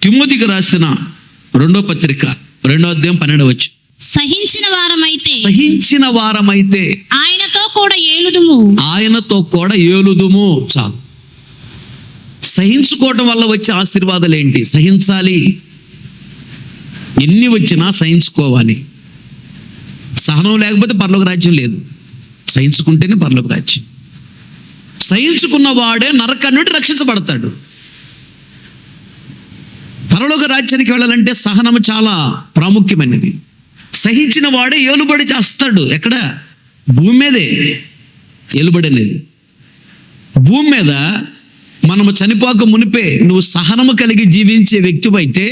తిమోతికి రాసిన 2వ పత్రిక 2వ అధ్యాయం 12వ వచనం. సహించిన వారమైతే ఆయనతో కూడా ఏలుదుము. చాలు. సహించుకోవటం వల్ల వచ్చే ఆశీర్వాదాలు ఏంటి? సహించాలి. ఎన్ని వచ్చినా సహించుకోవాలి. సహనం లేకపోతే పరలోక రాజ్యం లేదు. సహించుకుంటేనే పరలోక రాజ్యం. సహించుకున్న వాడే నరకాన్ని నుండి రక్షించబడతాడు. పరలోక రాజ్యానికి వెళ్ళాలంటే సహనం చాలా ప్రాముఖ్యమైనది. సహించిన వాడే ఏలుబడి చేస్తాడు. ఎక్కడ? భూమి మీదే ఏలుబడి అనేది. భూమి మీద మనము చనిపోక మునిపే నువ్వు సహనము కలిగి జీవించే వ్యక్తివైతే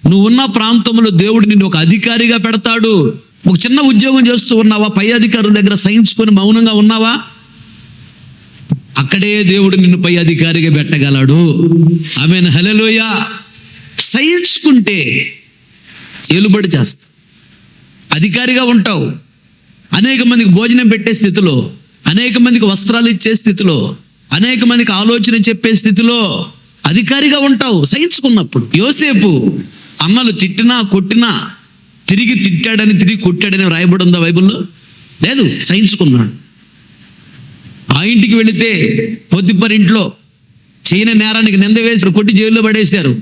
నువ్వున్న ప్రాంతంలో దేవుడు నిన్ను ఒక అధికారిగా పెడతాడు. ఒక చిన్న ఉద్యోగం చేస్తూ ఉన్నావా? పై అధికారుల దగ్గర సహించుకొని మౌనంగా ఉన్నావా? అక్కడే దేవుడు నిన్ను పై అధికారిగా పెట్టగలడు. ఆమేన్, హల్లెలూయా. సహించుకుంటే ఏలుబడి చేస్తా, అధికారిగా ఉంటావు. అనేక మందికి భోజనం పెట్టే స్థితిలో, అనేక మందికి వస్త్రాలు ఇచ్చే స్థితిలో, అనేక మందికి ఆలోచన చెప్పే స్థితిలో అధికారిగా ఉంటావు సహించుకున్నప్పుడు. యోసేపు అన్నలు తిట్టినా కొట్టినా తిరిగి తిట్టాడని తిరిగి కొట్టాడని రాయబడి ఉందా బైబిల్లో? లేదు. సహించుకున్నాడు. ఆ ఇంటికి వెళితే పొత్తిఫర్ ఇంట్లో చేయని నేరానికి నింద వేసి కొట్టి జైల్లో పడేశారు.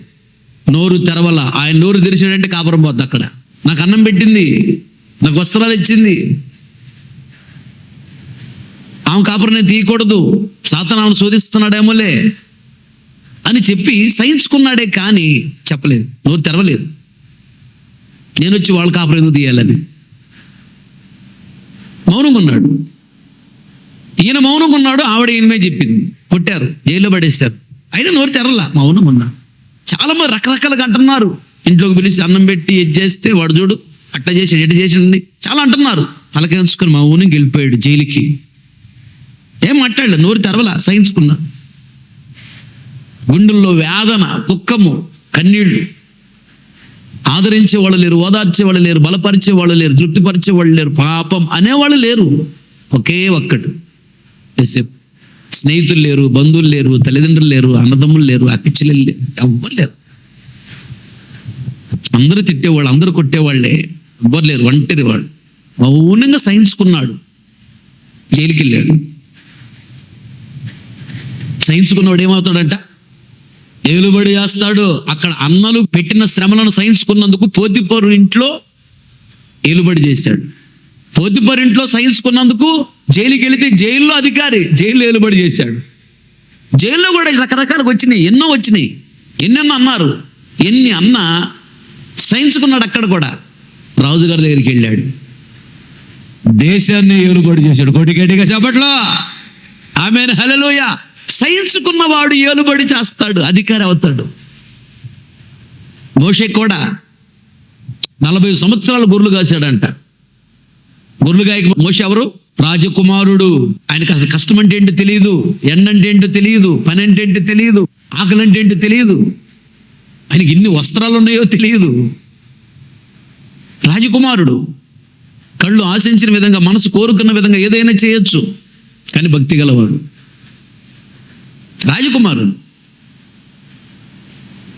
నోరు తెరవల. ఆయన నోరు తెరిచాడంటే కాపురం పోద్ది. అక్కడ నాకు అన్నం పెట్టింది, నాకు వస్త్రాలు ఇచ్చింది, ఆమె కాపురం నేను తీయకూడదు, సాతాను ఆమెను శోధిస్తున్నాడేమోలే అని చెప్పి సహించుకున్నాడే కానీ చెప్పలేదు, నోరు తెరవలేదు. నేను వచ్చి వాళ్ళ కాపురం ఎందుకు తీయాలని మౌనంగా ఉన్నాడు. ఈయన మౌనంగా ఉన్నాడు, ఆవిడ ఈయనమే చెప్పింది. కొట్టారు, జైల్లో పడేస్తారు. అయినా నోరు తెరలా, మౌనంగా ఉన్నాడు. చాలా మంది రకరకాలుగా అంటున్నారు. ఇంట్లోకి పిలిచి అన్నం పెట్టి ఎడ్ చేస్తే వాడు చూడు అట్ట చేసి ఎడ్ చేసి చాలా అంటున్నారు. తలకాయ ఉంచుకొని మౌనంగా వెళ్ళిపోయాడు జైలుకి. ఏం మాట్లాడలే, నోరు తెరవలా, సహించుకున్నా. గుండెల్లో వేదన, దుఃఖము, కన్నీళ్ళు. ఆదరించే వాళ్ళు లేరు, ఓదార్చే వాళ్ళు లేరు, బలపరిచే వాళ్ళు లేరు, తృప్తిపరిచే వాళ్ళు లేరు, పాపం అనేవాళ్ళు లేరు. ఒకే ఒక్కడు యోసేపు. స్నేహితులు లేరు, బంధువులు లేరు, తల్లిదండ్రులు లేరు, అన్నదమ్ములు లేరు, అక్కచెల్లెలు లేరు, ఎవ్వరు లేరు. అందరూ తిట్టేవాళ్ళు, అందరూ కొట్టేవాళ్ళే, ఎవ్వరు లేరు, ఒంటరి వాడు. మౌనంగా సహించుకున్నాడు. జైలుకి వెళ్ళాడు. సహించుకున్నవాడు ఏమవుతాడంట? ఏలుబడి చేస్తాడు. అక్కడ అన్నలు పెట్టిన శ్రమలను సహించుకున్నందుకు పోతిఫరు ఇంట్లో ఏలుబడి చేశాడు. పోతిఫరు ఇంట్లో సహించుకున్నందుకు జైలుకి వెళితే జైల్లో అధికారి, జైల్లో ఏలుబడి చేశాడు. జైల్లో కూడా రకరకాలుగా వచ్చినాయి, ఎన్నో వచ్చినాయి. ఎన్నెన్నో అన్నారు. ఎన్ని అన్నా సహించుకున్నాడు. అక్కడ కూడా రాజుగారి దగ్గరికి వెళ్ళాడు. దేశాన్ని ఏలుబడి చేశాడు. కొటికేటిగా చెప్పట్లో ఆమేన్, హల్లెలూయా. సహించుకున్నవాడు ఏలుబడి చేస్తాడు, అధికారి అవుతాడు. మోషే కూడా 40 సంవత్సరాలు గొర్రెలు కాశాడంట. గొర్రెలు గాయకు మోషే ఎవరు? రాజకుమారుడు. ఆయనకు అసలు కష్టం అంటే ఏంటో తెలియదు, ఎండ అంటే ఏంటో తెలియదు, పని అంటే ఏంటో తెలియదు, ఆకలి అంటే ఏంటో తెలియదు, ఆయనకి ఎన్ని వస్త్రాలు ఉన్నాయో తెలియదు. రాజకుమారుడు. కళ్ళు ఆశించిన విధంగా, మనసు కోరుకున్న విధంగా ఏదైనా చేయొచ్చు, కానీ భక్తి గలవాడు. రాజకుమారుడు.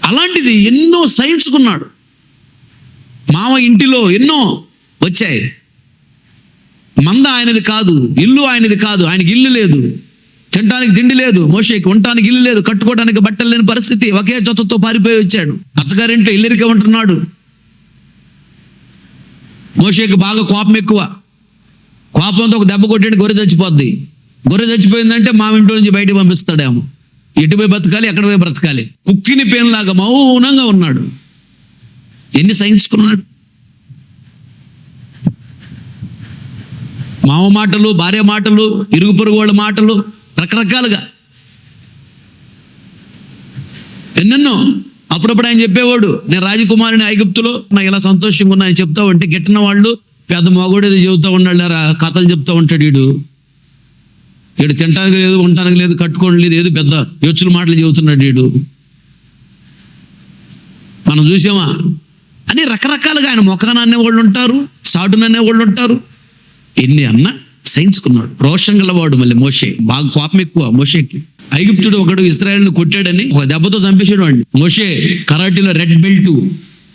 అలాంటిది ఎన్నో సహించుకున్నాడు. మామ ఇంటిలో ఎన్నో వచ్చాయి. మంద ఆయనది కాదు, ఇల్లు ఆయనది కాదు, ఆయనకి ఇల్లు లేదు, తినడానికి తిండి లేదు, మోషేకి ఉండటానికి ఇల్లు లేదు, కట్టుకోవడానికి బట్టలు లేని పరిస్థితి. ఒకే జొత్తతో పారిపోయి వచ్చాడు. అత్తగారింట్లో ఇల్లరికే ఉంటున్నాడు. మోషేకి బాగా కోపం ఎక్కువ. కోపంతో ఒక దెబ్బ కొట్టేటి గొర్రె చచ్చిపోద్ది. గొర్రె చచ్చిపోయిందంటే మా ఇంట్లో నుంచి బయటకు పంపిస్తాడేమో. ఎటు పోయి బ్రతకాలి, ఎక్కడ పోయి బ్రతకాలి. కుక్కిని పేనులాగా మౌనంగా ఉన్నాడు. ఎన్ని సహించుకున్నాడు. మామ మాటలు, భార్య మాటలు, ఇరుగు పొరుగు వాళ్ళ మాటలు, రకరకాలుగా ఎన్నెన్నో. అప్పుడప్పుడు ఆయన చెప్పేవాడు, నేను రాజకుమారుని ఐగుప్తులో నాకు ఇలా సంతోషంగా ఉన్నా అని చెప్తా ఉంటే గిట్టిన వాళ్ళు పెద్ద మగోడు ఏదో చెబుతూ ఉన్నాడు, కథలు చెప్తూ ఉంటాడు. వీడు తినడానికి లేదు, ఉండటానికి లేదు, కట్టుకోవడం లేదు, ఏదో పెద్ద యోచుల మాటలు చెబుతున్నాడు వీడు. మనం చూసామా అని రకరకాలుగా. ఆయన మొఖాన అనేవాళ్ళు ఉంటారు, సాటున అనేవాళ్ళు ఉంటారు. ఎన్ని అన్నా సహించుకున్నాడు. రోషం గలవాడు. మళ్ళీ మోషే బాగా కోపం ఎక్కువ మోషేకి. ఐగుప్తుడు ఒకడు ఇశ్రాయేలును కొట్టాడని ఒక దెబ్బతో చంపేసాడు వాడిని. మోషే కరాటీలో రెడ్ బెల్ట్,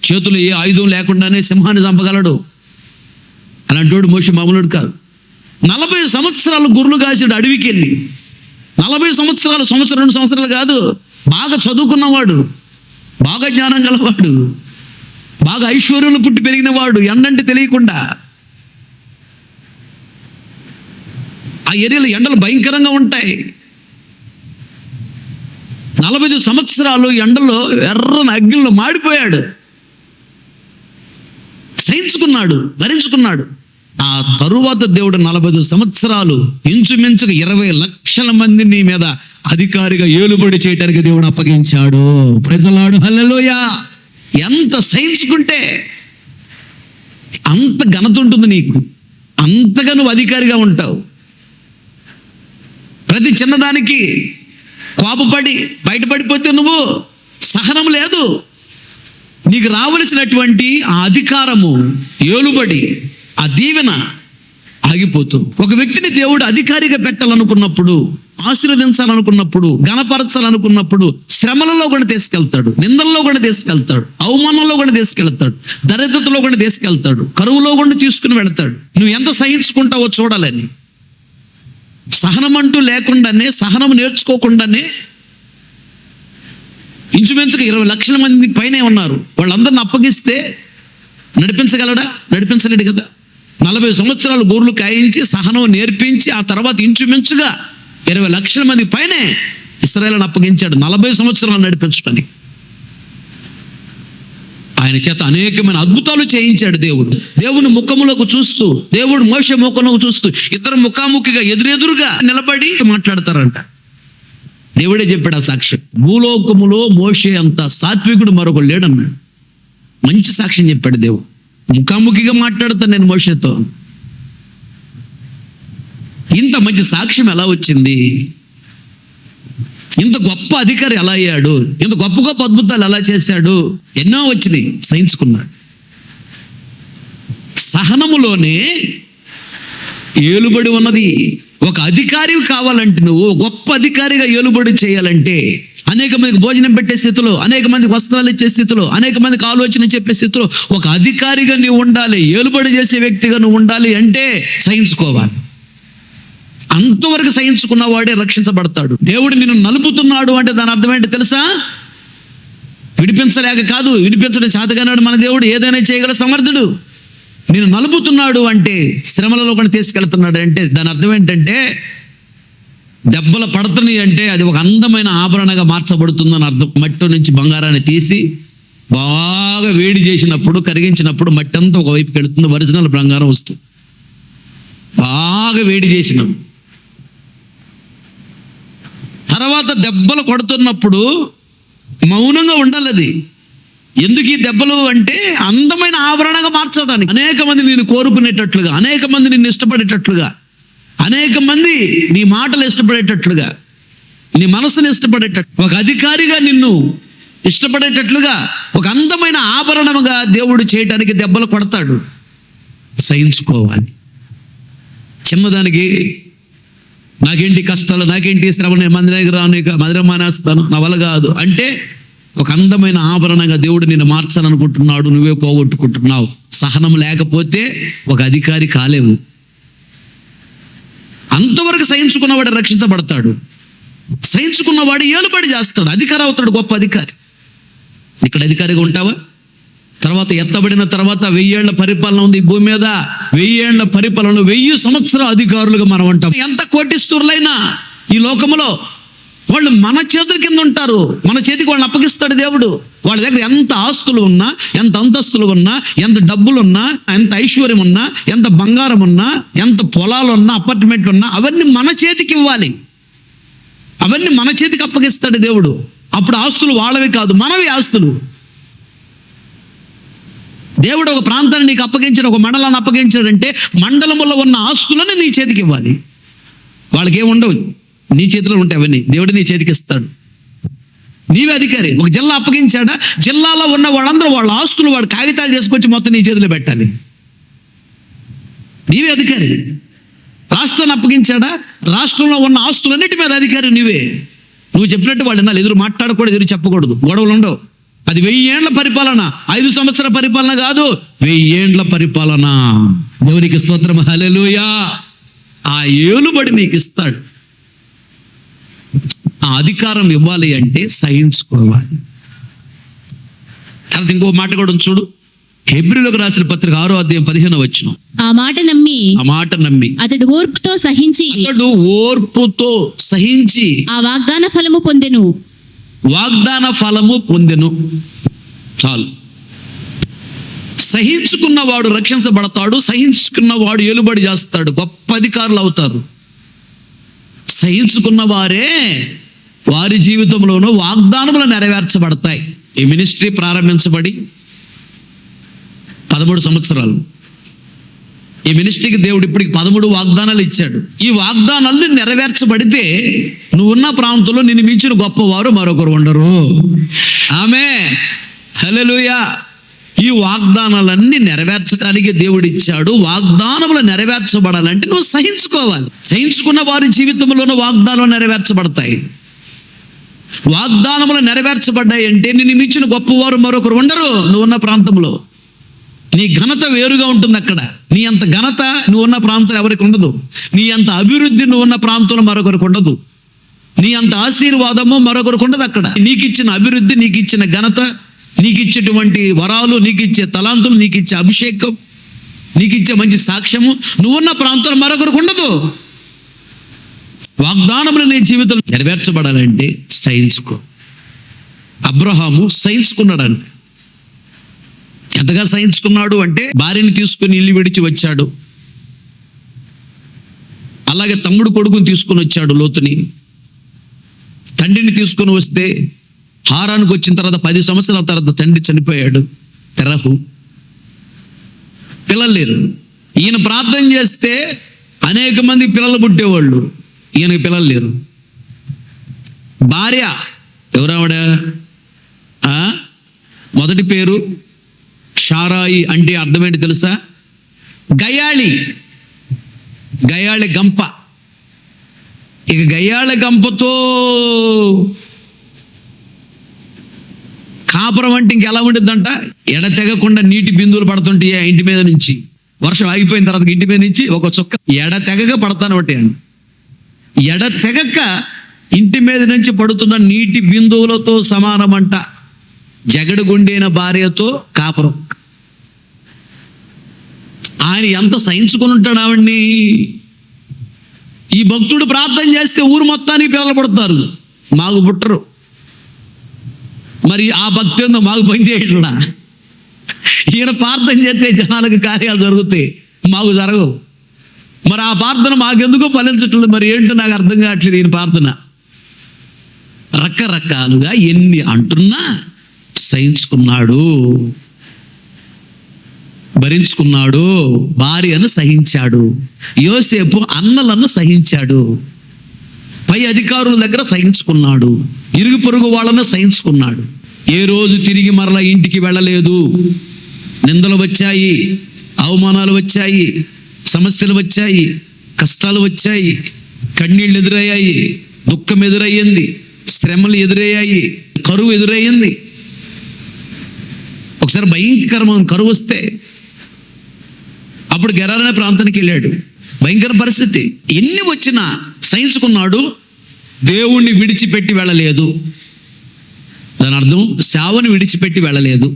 చేతులు ఏ ఆయుధం లేకుండానే సింహాన్ని చంపగలడు. అలాంటి వాడు మోషే మామూలుడు కాదు. 40 సంవత్సరాలు గొర్రెలు కాసాడు అడవికి వెళ్ళి. 40 సంవత్సరాలు, సంవత్సరం 2 సంవత్సరాలు కాదు. బాగా చదువుకున్నవాడు, బాగా జ్ఞానం గలవాడు, బాగా ఐశ్వర్యంలో పుట్టి పెరిగినవాడు, ఎండంటే తెలియకుండా. ఆ ఏరియాలో ఎండలు భయంకరంగా ఉంటాయి. 40 సంవత్సరాలు ఎండలో ఎర్రని అగ్నిలో మాడిపోయాడు. సహించుకున్నాడు, భరించుకున్నాడు. ఆ తరువాత దేవుడు 40 సంవత్సరాలు ఇంచుమించుగా 20 లక్షల మంది నీ మీద అధికారిగా ఏలుబడి చేయడానికి దేవుడు అప్పగించాడు. ప్రజలాడు హల్లెలూయా. ఎంత సహించుకుంటే అంత ఘనత ఉంటుంది నీకు, అంతగా నువ్వు అధికారిగా ఉంటావు. ప్రతి చిన్నదానికి కోపపడి బయటపడిపోతే నువ్వు సహనం లేదు. నీకు రావలసినటువంటి ఆ అధికారము, ఏలుబడి, ఆ దీవెన ఆగిపోతుంది. ఒక వ్యక్తిని దేవుడు అధికారిగా పెట్టాలనుకున్నప్పుడు, ఆశీర్వదించాలనుకున్నప్పుడు, గణపరచాలనుకున్నప్పుడు శ్రమలలో కూడా తీసుకెళ్తాడు, నిందల్లో కూడా తీసుకెళ్తాడు, అవమానంలో కూడా తీసుకెళ్తాడు, దరిద్రతలో కూడా తీసుకెళ్తాడు, కరువులో కూడా తీసుకుని వెళ్తాడు. నువ్వు ఎంత సహించుకుంటావో చూడాలని. సహనం అంటూ లేకుండానే, సహనం నేర్చుకోకుండానే ఇంచుమించుగా 20 లక్షల మంది పైనే ఉన్నారు. వాళ్ళందరిని అప్పగిస్తే నడిపించగలడా? నడిపించలేడు కదా. 40 సంవత్సరాలు గొర్రెలు కాయించి సహనం నేర్పించి ఆ తర్వాత ఇంచుమించుగా 20 లక్షల మంది పైనే ఇశ్రాయేలును అప్పగించాడు 40 సంవత్సరాలు నడిపించడానికి. ఆయన చేత అనేకమైన అద్భుతాలు చేయించాడు దేవుడు. దేవుని ముఖములకు చూస్తూ, దేవుడు మోషే ముఖములకు చూస్తూ ఇద్దరు ముఖాముఖిగా ఎదురెదురుగా నిలబడి మాట్లాడతారంట. దేవుడే చెప్పాడు ఆ సాక్ష్యం. భూలోకములో మోషే అంత సాత్వికుడు మరొకడు లేడన్నాడు. మంచి సాక్ష్యం చెప్పాడు దేవుడు. ముఖాముఖిగా మాట్లాడతాను నేను మోషేతో. ఇంత మంచి సాక్ష్యం ఎలా వచ్చింది? ఇంత గొప్ప అధికారి ఎలా అయ్యాడు? ఇంత గొప్ప గొప్ప అద్భుతాలు ఎలా చేశాడు? ఎన్నో వచ్చినాయి, సహించుకున్నాడు. సహనములోనే ఏలుబడి ఉన్నది. ఒక అధికారి కావాలంటే, నువ్వు గొప్ప అధికారిగా ఏలుబడి చేయాలంటే, అనేక మందికి భోజనం పెట్టే స్థితిలో, అనేక మందికి వస్త్రాలు ఇచ్చే స్థితిలో, అనేక మందికి ఆలోచన చెప్పే స్థితిలో ఒక అధికారిగా నువ్వు ఉండాలి. ఏలుబడి చేసే వ్యక్తిగా నువ్వు ఉండాలి అంటే సహించుకోవాలి. అంతవరకు సహించుకున్న వాడే రక్షించబడతాడు. దేవుడు నిన్ను నలుపుతున్నాడు అంటే దాని అర్థం ఏంటి తెలుసా? విడిపించలేక కాదు, విడిపించడం చేతగానాడు మన దేవుడు, ఏదైనా చేయగల సమర్థుడు. నేను నలుపుతున్నాడు అంటే శ్రమలలో కూడా తీసుకెళ్తున్నాడు అంటే దాని అర్థం ఏంటంటే, దెబ్బలు పడుతున్నాయి అంటే అది ఒక అందమైన ఆభరణగా మార్చబడుతుందని అర్థం. మట్టి నుంచి బంగారాన్ని తీసి బాగా వేడి చేసినప్పుడు, కరిగించినప్పుడు మట్టి అంతా ఒకవైపుకి వెళుతుంది, ఒరిజినల్ బంగారం వస్తుంది. బాగా వేడి చేసినాం తర్వాత దెబ్బలు కొడుతున్నప్పుడు మౌనంగా ఉండాలి. అది ఎందుకు ఈ దెబ్బలు అంటే అందమైన ఆభరణంగా మార్చడానికి. అనేక మంది నిన్ను కోరుకునేటట్లుగా, అనేక మంది నిన్ను ఇష్టపడేటట్లుగా, అనేక మంది నీ మాటలు ఇష్టపడేటట్లుగా, నీ మనసుని ఇష్టపడేటట్లు, ఒక అధికారిగా నిన్ను ఇష్టపడేటట్లుగా ఒక అందమైన ఆభరణముగా దేవుడు చేయటానికి దెబ్బలు కొడతాడు. సహించుకోవాలి. చిన్నదానికి నాకేంటి కష్టాలు, నాకేంటి శ్రమ, నేను మందిరానికి రాను, ఇక మందిరం మానేస్తాను, నా వల్ల కాదు అంటే ఒక అందమైన ఆభరణంగా దేవుడు నిన్ను మార్చాలనుకుంటున్నాడు. నువ్వే పోగొట్టుకుంటున్నావు. సహనం లేకపోతే ఒక అధికారి కాలేవు. అంతవరకు సహించుకున్నవాడు రక్షించబడతాడు. సహించుకున్నవాడు ఏలుబడి చేస్తాడు, అధికారి అవుతాడు, గొప్ప అధికారి. ఇక్కడ అధికారిగా ఉంటావా? తర్వాత ఎత్తబడిన తర్వాత 1000 ఏళ్ల పరిపాలన ఉంది ఈ భూమి మీద. 1000 ఏళ్ల పరిపాలన, 1000 సంవత్సరాల అధికారులుగా మనం ఉంటాం. ఎంత కోటీశ్వరులైనా ఈ లోకములో వాళ్ళు మన చేతుల కింద ఉంటారు. మన చేతికి వాళ్ళని అప్పగిస్తాడు దేవుడు. వాళ్ళ దగ్గర ఎంత ఆస్తులు ఉన్నా, ఎంత అంతస్తులు ఉన్నా, ఎంత డబ్బులు ఉన్నా, ఎంత ఐశ్వర్యం ఉన్నా, ఎంత బంగారం ఉన్నా, ఎంత పొలాలు ఉన్నా, అపార్ట్మెంట్లు ఉన్నా, అవన్నీ మన చేతికి ఇవ్వాలి. అవన్నీ మన చేతికి అప్పగిస్తాడు దేవుడు. అప్పుడు ఆస్తులు వాళ్ళవి కాదు, మనవి ఆస్తులు. దేవుడు ఒక ప్రాంతాన్ని నీకు అప్పగించాడు, ఒక మండలాన్ని అప్పగించాడంటే మండలంలో ఉన్న ఆస్తులను నీ చేతికి ఇవ్వాలి. వాళ్ళకి ఏముండవు, నీ చేతిలో ఉంటాయి అవన్నీ. దేవుడు నీ చేతికి ఇస్తాడు. నీవే అధికారి. ఒక జిల్లా అప్పగించాడా, జిల్లాలో ఉన్న వాళ్ళందరూ వాళ్ళ ఆస్తులు వాడు కాగితాలు చేసుకొచ్చి మొత్తం నీ చేతిలో పెట్టాలి. నీవే అధికారి. రాష్ట్రాన్ని అప్పగించాడా, రాష్ట్రంలో ఉన్న ఆస్తులన్నిటి మీద అధికారి నీవే. నువ్వు చెప్పినట్టు వాళ్ళు వినాలి. ఎదురు మాట్లాడకూడదు, ఎదురు చెప్పకూడదు, గొడవలు ఉండవు. అది 1000 ఏండ్ల పరిపాలన, 5 సంవత్సరాల పరిపాలన కాదు, 1000 ఏండ్ల పరిపాలన. దేవునికి స్తోత్రం, హల్లెలూయా. ఆ ఏలుబడి నీకు ఇస్తాడు. ఆ అధికారం ఇవ్వాలి అంటే సహించుకోవాలి. తర్వాత ఇంకో మాట కూడా ఉంది చూడు, హెబ్రీయులకు రాసిన పత్రిక 6వ అధ్యాయం 15వ వచనం. ఆ మాట నమ్మి అతడు ఓర్పుతో సహించి ఆ వాగ్దాన ఫలము పొందెను. చాలు. సహించుకున్నవాడు రక్షించబడతాడు, సహించుకున్నవాడు ఏలుబడి చేస్తాడు, గొప్ప అధికారులు అవుతారు. సహించుకున్న వారే వారి జీవితంలోనూ వాగ్దానములు నెరవేర్చబడతాయి. ఈ మినిస్ట్రీ ప్రారంభించబడి 13 సంవత్సరాలు. ఈ మినిస్ట్రీకి దేవుడు ఇప్పటికి 13 వాగ్దానాలు ఇచ్చాడు. ఈ వాగ్దానాలు నెరవేర్చబడితే నువ్వున్న ప్రాంతంలో నిన్ను మించిన గొప్పవారు మరొకరు ఉండరు. ఆమేన్, హల్లెలూయా. ఈ వాగ్దానాలన్నీ నెరవేర్చడానికి దేవుడు ఇచ్చాడు. వాగ్దానములు నెరవేర్చబడాలంటే నువ్వు సహించుకోవాలి. సహించుకున్న వారి జీవితంలోనూ వాగ్దానాలు నెరవేర్చబడతాయి. వాగ్దానములు నెరవేర్చబడ్డాయి అంటే నిన్ను మించిన గొప్పవారు మరొకరు ఉండరు. నువ్వున్న ప్రాంతంలో నీ ఘనత వేరుగా ఉంటుంది. అక్కడ నీ అంత ఘనత నువ్వున్న ప్రాంతం ఎవరికి ఉండదు. నీ అంత అభివృద్ధి నువ్వున్న ప్రాంతంలో మరొకరికి ఉండదు. నీ అంత ఆశీర్వాదము మరొకరికి ఉండదు. అక్కడ నీకు ఇచ్చిన అభివృద్ధి, నీకు ఇచ్చిన ఘనత, నీకు ఇచ్చేటువంటి వరాలు, నీకు ఇచ్చే తలాంతులు, నీకు ఇచ్చే అభిషేకం, నీకు ఇచ్చే మంచి సాక్ష్యము నువ్వున్న ప్రాంతంలో మరొకరికి ఉండదు. వాగ్దానములు నీ జీవితంలో నెరవేర్చబడాలంటే సహించుకో. అబ్రహాము సహించుకున్నాడండి. ఎంతగా సహించుకున్నాడు అంటే భార్యని తీసుకుని ఇల్లు విడిచి వచ్చాడు. అలాగే తమ్ముడు కొడుకుని తీసుకుని వచ్చాడు, లోతుని. తండ్రిని తీసుకుని వస్తే హారానికి వచ్చిన తర్వాత 10 సంవత్సరాల తర్వాత తండ్రి చనిపోయాడు, తెరహు. పిల్లలు లేరు. ఈయన ప్రార్థన చేస్తే అనేక మంది పిల్లలు పుట్టేవాళ్ళు, ఈయనకి పిల్లలు లేరు. భార్య ఎవరావిడ? మొదటి పేరు షారాయి, అంటే అర్థం ఏంటి తెలుసా? గయాళి, గయాళి గంప. ఇక గయాళి గంపతో కాపురం అంటే ఇంకెలా ఉండిద్దంట? ఎడతెగకుండా నీటి బిందువులు పడుతుంటాయి ఆ ఇంటి మీద నుంచి. వర్షం ఆగిపోయిన తర్వాత ఇంటి మీద నుంచి ఒక చుక్క ఎడతెగక పడతాను ఒకటి అండి. ఎడతెగక ఇంటి మీద నుంచి పడుతున్న నీటి బిందువులతో సమానమంట జగడగుండైన భార్యతో కాపురం. ఆయన ఎంత సహించుకుని ఉంటాడు ఆవిడ్ని. ఈ భక్తుడు ప్రార్థన చేస్తే ఊరు మొత్తానికి పిల్లలు పుడతారు, మాకు పుట్టరు. మరి ఆ భక్తి ఉందో మాకు పని చేయట్లా. ఈయన ప్రార్థన చేస్తే జనాలకు కార్యాలు జరుగుతాయి, మాకు జరగవు. మరి ఆ ప్రార్థన మాకెందుకో ఫలించట్లేదు. మరి ఏంటో నాకు అర్థం కావట్లేదు. ఈయన ప్రార్థన రకరకాలుగా ఎన్ని అంటున్నా సహించుకున్నాడు, భరించుకున్నాడు. భార్యను సహించాడు. యోసేపు అన్నలను సహించాడు. పై అధికారుల దగ్గర సహించుకున్నాడు. ఇరుగు పొరుగు వాళ్ళను సహించుకున్నాడు. ఏ రోజు తిరిగి మరలా ఇంటికి వెళ్ళలేదు. నిందలు వచ్చాయి, అవమానాలు వచ్చాయి, సమస్యలు వచ్చాయి, కష్టాలు వచ్చాయి, కన్నీళ్ళు ఎదురయ్యాయి, దుఃఖం ఎదురయ్యింది, శ్రమలు ఎదురయ్యాయి, కరువు ఎదురయ్యింది. ఒకసారి భయంకరమైన కరువు వస్తే అప్పుడు గెరార్ అనే ప్రాంతానికి వెళ్ళాడు. భయంకర పరిస్థితి. ఎన్ని వచ్చినా సహించుకున్నాడు. దేవుణ్ణి విడిచిపెట్టి వెళ్ళలేదు. దాని అర్థం సేవను విడిచిపెట్టి వెళ్ళలేదు.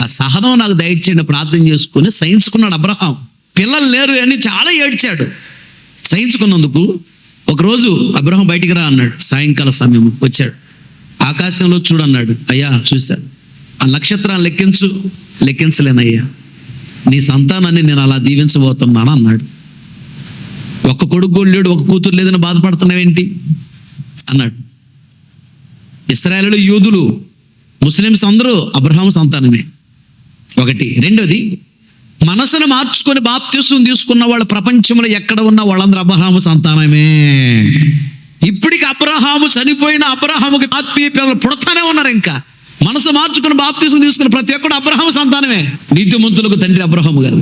ఆ సహనం నాకు దయచేయండి ప్రార్థన చేసుకుని సహించుకున్నాడు అబ్రహాం. పిల్లలు లేరు అని చాలా ఏడ్చాడు సహించుకున్నందుకు. ఒకరోజు అబ్రహాం బయటికి రా అన్నాడు. సాయంకాల సమయం వచ్చాడు. ఆకాశంలో చూడన్నాడు. అయ్యా చూశాడు. ఆ నక్షత్రాన్ని లెక్కించు. లెక్కించలేనయ్యా, నీ సంతానాన్ని నేను అలా దీవించబోతున్నాను అన్నాడు. ఒక్క కొడుకు లేడు, ఒక కూతురు లేదని బాధపడుతున్నావేంటి అన్నాడు. ఇశ్రాయేలు, యూదులు, ముస్లిమ్స్ అందరూ అబ్రహాం సంతానమే. ఒకటి. రెండోది, మనసును మార్చుకొని బాప్తిస్మం తీసుకున్న వాళ్ళు ప్రపంచంలో ఎక్కడ ఉన్న వాళ్ళందరూ అబ్రహాము సంతానమే. ఇప్పటికి అబ్రహాము చనిపోయిన అబ్రహాముకి ఆత్మీయ పిల్లలు పుడతానే ఉన్నారు. ఇంకా మనసు మార్చుకుని బాప్తిస్మం తీసుకున్న ప్రతి ఒక్కడు అబ్రహాము సంతానమే. నీతిమంతులకు తండ్రి అబ్రహాము గారు.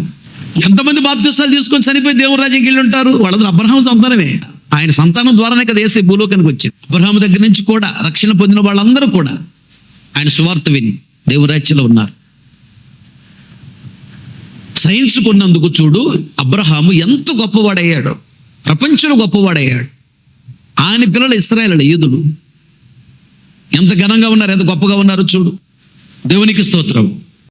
ఎంతమంది బాప్తిస్మాలు తీసుకొని చనిపోయి దేవుని రాజ్యంకి వెళ్ళి ఉంటారు? వాళ్ళందరూ అబ్రహాము సంతానమే. ఆయన సంతానం ద్వారానే కదా యేసు ఈ భూలోకానికి వచ్చింది. అబ్రహాము దగ్గర నుంచి కూడా రక్షణ పొందిన వాళ్ళందరూ కూడా ఆయన సువార్త విని దేవుని రాజ్యంలో ఉన్నారు. సైన్స్ కొన్నందుకు చూడు అబ్రహాము ఎంత గొప్పవాడయ్యాడో, ప్రపంచంలో గొప్పవాడయ్యాడు. ఆయన పిల్లలు ఇశ్రాయేలు యూదులు ఎంత ఘనంగా ఉన్నారు, ఎంత గొప్పగా ఉన్నారు చూడు. దేవునికి స్తోత్రం.